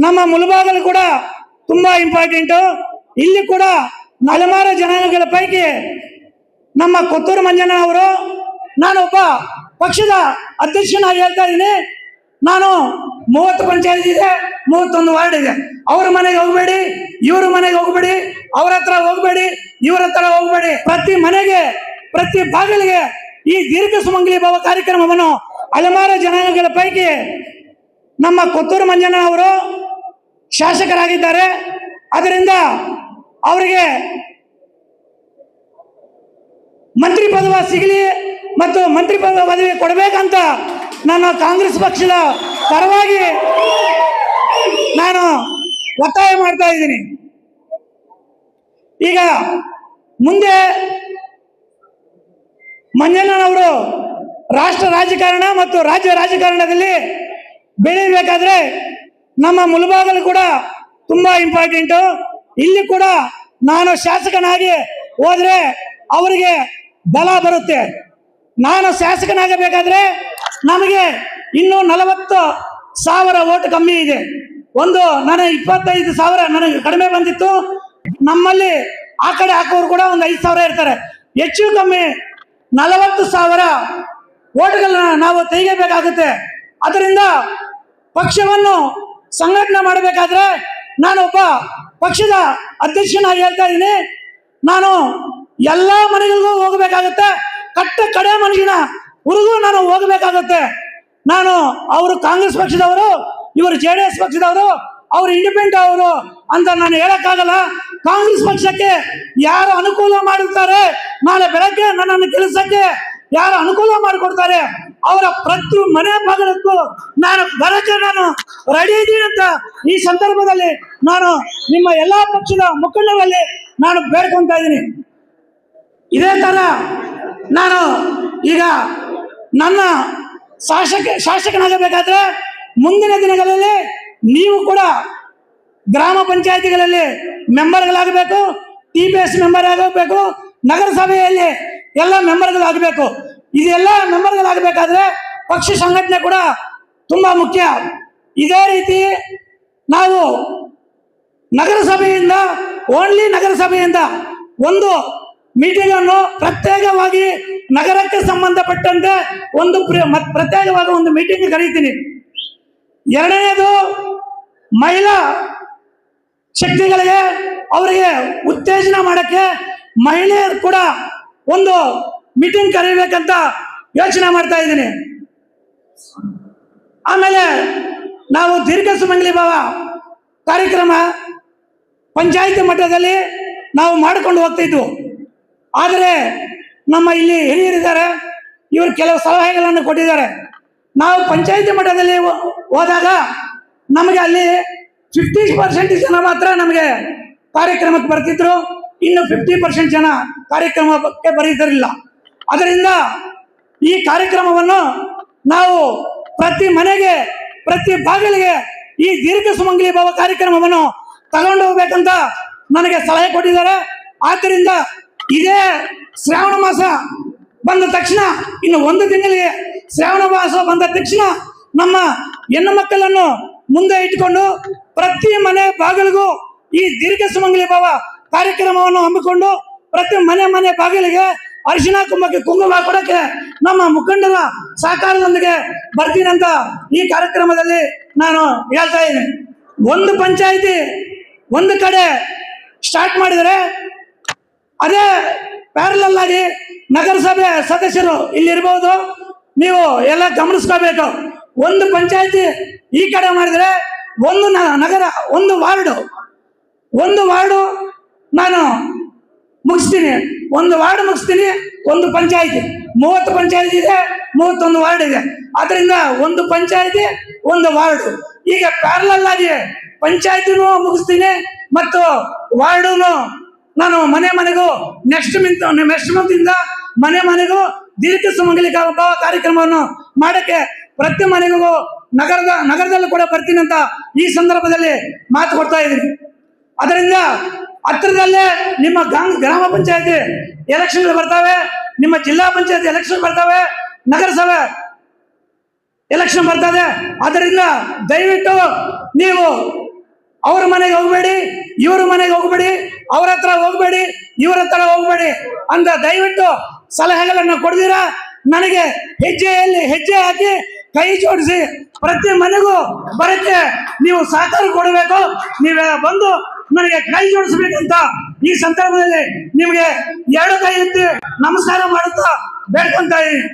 ನಮ್ಮ ಮುಳಬಾಗಲು ಕೂಡ ತುಂಬಾ ಇಂಪಾರ್ಟೆಂಟು. ಇಲ್ಲಿ ಕೂಡ ಹಲವಾರು ಜನಾಂಗಗಳ ಪೈಕಿ ನಮ್ಮ ಕೊತ್ತೂರು ಮಂಜಣ್ಣ ಅವರು, ನಾನೊಬ್ಬ ಪಕ್ಷದ ಅಧ್ಯಕ್ಷನಾಗಿ ಹೇಳ್ತಾ ಇದ್ದೀನಿ. ನಾನು 30 ಪಂಚಾಯತ್ ಇದೆ, 31 ವಾರ್ಡ್ ಇದೆ. ಅವ್ರ ಮನೆಗೆ ಹೋಗ್ಬೇಡಿ, ಇವ್ರ ಮನೆಗೆ ಹೋಗ್ಬೇಡಿ, ಅವ್ರ ಹತ್ರ ಹೋಗ್ಬೇಡಿ, ಇವ್ರ ಹತ್ರ ಹೋಗ್ಬೇಡಿ. ಪ್ರತಿ ಮನೆಗೆ, ಪ್ರತಿ ಬಾಗಿಲಿಗೆ ಈ ದೀರ್ಘ ಸುಮಂಗಲಿ ಭವ ಕಾರ್ಯಕ್ರಮವನ್ನು ಹಲವಾರು ಜನಾಂಗಗಳ ಪೈಕಿ ನಮ್ಮ ಕೊತ್ತೂರು ಮಂಜಣ್ಣ ಅವರು ಶಾಸಕರಾಗಿದ್ದಾರೆ. ಅದರಿಂದ ಅವರಿಗೆ ಮಂತ್ರಿ ಪದವಿ ಸಿಗಲಿ ಮತ್ತು ಮಂತ್ರಿ ಪದವಿ ಕೊಡಬೇಕಂತ ನಾನು ಕಾಂಗ್ರೆಸ್ ಪಕ್ಷದ ಪರವಾಗಿ ನಾನು ಒತ್ತಾಯ ಮಾಡ್ತಾ ಇದ್ದೀನಿ. ಈಗ ಮುಂದೆ ಮಂಜಣ್ಣನವರು ರಾಷ್ಟ್ರ ರಾಜಕಾರಣ ಮತ್ತು ರಾಜ್ಯ ರಾಜಕಾರಣದಲ್ಲಿ ಬೆಳೀಬೇಕಾದ್ರೆ ನಮ್ಮ ಮುಳಬಾಗಲು ಕೂಡ ತುಂಬಾ ಇಂಪಾರ್ಟೆಂಟು. ಇಲ್ಲಿ ಕೂಡ ನಾನು ಶಾಸಕನಾಗಿ ಹೋದ್ರೆ ಅವರಿಗೆ ಬಲ ಬರುತ್ತೆ. ನಾನು ಶಾಸಕನಾಗಬೇಕಾದ್ರೆ ನಮಗೆ ಇನ್ನೂ 40,000 ಓಟ್ ಕಮ್ಮಿ ಇದೆ. ನನಗೆ 25,000 ನನಗೆ ಕಡಿಮೆ ಬಂದಿತ್ತು. ನಮ್ಮಲ್ಲಿ ಆ ಕಡೆ ಹಾಕೋರು ಕೂಡ ಒಂದು 5,000 ಇರ್ತಾರೆ. ಹೆಚ್ಚು ಕಮ್ಮಿ 40,000 ಓಟ್ಗಳನ್ನ ನಾವು ತೆಗೆಯಬೇಕಾಗುತ್ತೆ. ಅದರಿಂದ ಪಕ್ಷವನ್ನು ಸಂಘಟನೆ ಮಾಡಬೇಕಾದ್ರೆ ನಾನೊಬ್ಬ ಪಕ್ಷದ ಅಧ್ಯಕ್ಷನಾಗಿ ಹೇಳ್ತಾ ಇದ್ದೀನಿ. ನಾನು ಎಲ್ಲ ಮನೆಗಳಿಗೂ ಹೋಗಬೇಕಾಗುತ್ತೆ. ಕಡೆ ಮನುಷ್ಯನ ಊರಿಗೂ ನಾನು ಹೋಗಬೇಕಾಗುತ್ತೆ. ಅವರು ಕಾಂಗ್ರೆಸ್ ಪಕ್ಷದವರು, ಇವರು JDS ಪಕ್ಷದವರು, ಅವರು ಇಂಡಿಪೆಂಡೆಂಟ್ ಅವರು ಅಂತ ನಾನು ಹೇಳಕ್ಕಾಗಲ್ಲ. ಕಾಂಗ್ರೆಸ್ ಪಕ್ಷಕ್ಕೆ ಯಾರು ಅನುಕೂಲ ಮಾಡುತ್ತಾರೆ, ನಾಳೆ ಬೆಳಗ್ಗೆ ನನ್ನನ್ನು ಕೆಲಸಕ್ಕೆ ಯಾರು ಅನುಕೂಲ ಮಾಡಿಕೊಡ್ತಾರೆ ಅವರ ಪ್ರತಿ ಮನೆ ಭಾಗಕ್ಕೂ ನಾನು ಬರಕ್ಕೆ ನಾನು ರೆಡಿ ಇದ್ದೀನಿ ಅಂತ ಈ ಸಂದರ್ಭದಲ್ಲಿ ನಾನು ನಿಮ್ಮ ಎಲ್ಲಾ ಪಕ್ಷದ ಮುಖಂಡರಲ್ಲಿ ನಾನು ಬೇಡ್ಕೊಳ್ತಾ ಇದ್ದೀನಿ. ಇದೇ ತರ ನಾನು ಈಗ ನನ್ನ ಶಾಸಕನಾಗಬೇಕಾದ್ರೆ ಮುಂದಿನ ದಿನಗಳಲ್ಲಿ ನೀವು ಕೂಡ ಗ್ರಾಮ ಪಂಚಾಯತಿಗಳಲ್ಲಿ ಮೆಂಬರ್ಗಳಾಗಬೇಕು, TPS ಮೆಂಬರ್ ಆಗಬೇಕು, ನಗರಸಭೆಯಲ್ಲಿ ಎಲ್ಲ ಮೆಂಬರ್ಗಳಾಗಬೇಕು. ಇದೆಲ್ಲ ಮೆಂಬರ್ಗಳಾಗಬೇಕಾದ್ರೆ ಪಕ್ಷ ಸಂಘಟನೆ ಕೂಡ ತುಂಬಾ ಮುಖ್ಯ. ಇದೇ ರೀತಿ ನಾವು ನಗರಸಭೆಯಿಂದ ಒಂದು ಮೀಟಿಂಗ್ ಅನ್ನು ಪ್ರತ್ಯೇಕವಾಗಿ ನಗರಕ್ಕೆ ಸಂಬಂಧಪಟ್ಟಂತೆ ಪ್ರತ್ಯೇಕವಾಗಿ ಒಂದು ಮೀಟಿಂಗ್ ಕರೀತೀನಿ. ಎರಡನೇದು ಮಹಿಳಾ ಶಕ್ತಿಗಳಿಗೆ ಅವರಿಗೆ ಉತ್ತೇಜನ ಮಾಡಕ್ಕೆ ಮಹಿಳೆಯರು ಕೂಡ ಒಂದು ಮೀಟಿಂಗ್ ಕರೀಬೇಕಂತ ಯೋಚನೆ ಮಾಡ್ತಾ ಇದ್ದೀನಿ. ಆಮೇಲೆ ನಾವು ದೀರ್ಘ ಸುಮಂಗಲಿ ಭವ ಕಾರ್ಯಕ್ರಮ ಪಂಚಾಯಿತಿ ಮಟ್ಟದಲ್ಲಿ ನಾವು ಮಾಡಿಕೊಂಡು ಹೋಗ್ತಿದ್ವು. ಆದರೆ ನಮ್ಮ ಇಲ್ಲಿ ಹಿರಿಯರಿದ್ದಾರೆ, ಇವರು ಕೆಲವು ಸಲಹೆಗಳನ್ನು ಕೊಟ್ಟಿದ್ದಾರೆ. ನಾವು ಪಂಚಾಯಿತಿ ಮಟ್ಟದಲ್ಲಿ ಹೋದಾಗ ನಮಗೆ ಅಲ್ಲಿ 50% ಜನ ಮಾತ್ರ ನಮಗೆ ಕಾರ್ಯಕ್ರಮಕ್ಕೆ ಬರ್ತಿದ್ರು. ಇನ್ನು 50% ಜನ ಕಾರ್ಯಕ್ರಮಕ್ಕೆ ಬರೀತಿರಲಿಲ್ಲ. ಅದರಿಂದ ಈ ಕಾರ್ಯಕ್ರಮವನ್ನು ನಾವು ಪ್ರತಿ ಮನೆಗೆ, ಪ್ರತಿ ಬಾಗಿಲಿಗೆ ಈ ದೀರ್ಘ ಸುಮಂಗಲಿ ಭವ ಕಾರ್ಯಕ್ರಮವನ್ನು ತಗೊಂಡು ಹೋಗ್ಬೇಕಂತ ನನಗೆ ಸಲಹೆ ಕೊಟ್ಟಿದ್ದಾರೆ. ಆದ್ದರಿಂದ ಇದೇ ಶ್ರಾವಣ ಮಾಸ ಬಂದ ತಕ್ಷಣ, ಇನ್ನು 1 ತಿಂಗಳಿಗೆ ಶ್ರಾವಣ ಮಾಸ ಬಂದ ತಕ್ಷಣ ನಮ್ಮ ಹೆಣ್ಣು ಮಕ್ಕಳನ್ನು ಮುಂದೆ ಇಟ್ಟುಕೊಂಡು ಪ್ರತಿ ಮನೆ ಬಾಗಿಲಿಗೂ ಈ ದೀರ್ಘ ಸುಮಂಗಲಿ ಭವ ಕಾರ್ಯಕ್ರಮವನ್ನು ಹಮ್ಮಿಕೊಂಡು ಪ್ರತಿ ಮನೆ ಬಾಗಿಲಿಗೆ ಅರಿಶಿನ ಕುಂಕುಮ ಕೊಡಕ್ಕೆ ನಮ್ಮ ಮುಖಂಡರ ಸಹಕಾರದೊಂದಿಗೆ ಬರ್ತೀನಿ ಅಂತ ಈ ಕಾರ್ಯಕ್ರಮದಲ್ಲಿ ನಾನು ಹೇಳ್ತಾ ಇದ್ದೀನಿ. ಒಂದು ಪಂಚಾಯಿತಿ ಒಂದು ಕಡೆ ಸ್ಟಾರ್ಟ್ ಮಾಡಿದರೆ ಅದೇ ಪ್ಯಾರಲಲ್ ಆಗಿ ನಗರಸಭೆ ಸದಸ್ಯರು ಇಲ್ಲಿರ್ಬೋದು, ನೀವು ಎಲ್ಲ ಗಮನಿಸ್ಕೋಬೇಕು. ಒಂದು ಪಂಚಾಯಿತಿ ಈ ಕಡೆ ಮಾಡಿದರೆ ಒಂದು ನಗರ, ಒಂದು ವಾರ್ಡು ನಾನು ಮುಗಿಸ್ತೀನಿ. ಒಂದು ವಾರ್ಡ್ ಮುಗಿಸ್ತೀನಿ. ಒಂದು ಪಂಚಾಯಿತಿ 30 ಪಂಚಾಯಿತಿ ಇದೆ, 31 ವಾರ್ಡ್ ಇದೆ. ಅದರಿಂದ ಒಂದು ಪಂಚಾಯಿತಿ ಒಂದು ವಾರ್ಡು. ಈಗ ಪ್ಯಾರಲಲ್ ಆಗಿ ಪಂಚಾಯಿತಿನೂ ಮುಗಿಸ್ತೀನಿ ಮತ್ತು ವಾರ್ಡುನು ನಾನು ಮನೆಗೂ ನೆಕ್ಸ್ಟ್ ಮಂತ್ ಇಂದ ಮನೆಗೂ ದೀರ್ಘ ಸುಮಂಗಲಿ ಭವ ಕಾರ್ಯಕ್ರಮವನ್ನು ಮಾಡಕ್ಕೆ ಪ್ರತಿ ಮನೆಗೂ ನಗರದಲ್ಲೂ ಕೂಡ ಬರ್ತೀನಿ ಅಂತ ಈ ಸಂದರ್ಭದಲ್ಲಿ ಮಾತು ಕೊಡ್ತಾ ಇದ್ದೀನಿ. ಅದರಿಂದ ಹತ್ತಿರದಲ್ಲೇ ನಿಮ್ಮ ಗ್ರಾಮ ಪಂಚಾಯತಿ ಎಲೆಕ್ಷನ್ ಬರ್ತಾವೆ, ನಿಮ್ಮ ಜಿಲ್ಲಾ ಪಂಚಾಯತಿ ಎಲೆಕ್ಷನ್ ಬರ್ತಾವೆ, ನಗರಸಭೆ ಎಲೆಕ್ಷನ್ ಬರ್ತದೆ. ಅದರಿಂದ ದಯವಿಟ್ಟು ನೀವು ಅವ್ರ ಮನೆಗೆ ಹೋಗ್ಬೇಡಿ, ಇವ್ರ ಮನೆಗೆ ಹೋಗ್ಬೇಡಿ, ಅವ್ರ ಹತ್ರ ಹೋಗ್ಬೇಡಿ, ಇವ್ರ ಹತ್ರ ಹೋಗ್ಬೇಡಿ ಅಂತ ದಯವಿಟ್ಟು ಸಲಹೆಗಳನ್ನು ಕೊಡ್ತೀರಾ. ನನಗೆ ಹೆಜ್ಜೆಯಲ್ಲಿ ಹೆಜ್ಜೆ ಹಾಕಿ ಕೈ ಜೋಡಿಸಿ ಪ್ರತಿ ಮನೆಗೂ ಬರಕ್ಕೆ ನೀವು ಸಹಕಾರ ಕೊಡಬೇಕು. ನೀವೆಲ್ಲ ಬಂದು ನನಗೆ ಕೈ ಜೋಡಿಸ್ಬೇಕಂತ ಈ ಸಂದರ್ಭದಲ್ಲಿ ನಿಮಗೆ ಎರಡು ಕೈ ಎತ್ತಿ ನಮಸ್ಕಾರ ಮಾಡುತ್ತಾ ಬೇಡ್ಕೊಂತ ಇದ್ದೀನಿ.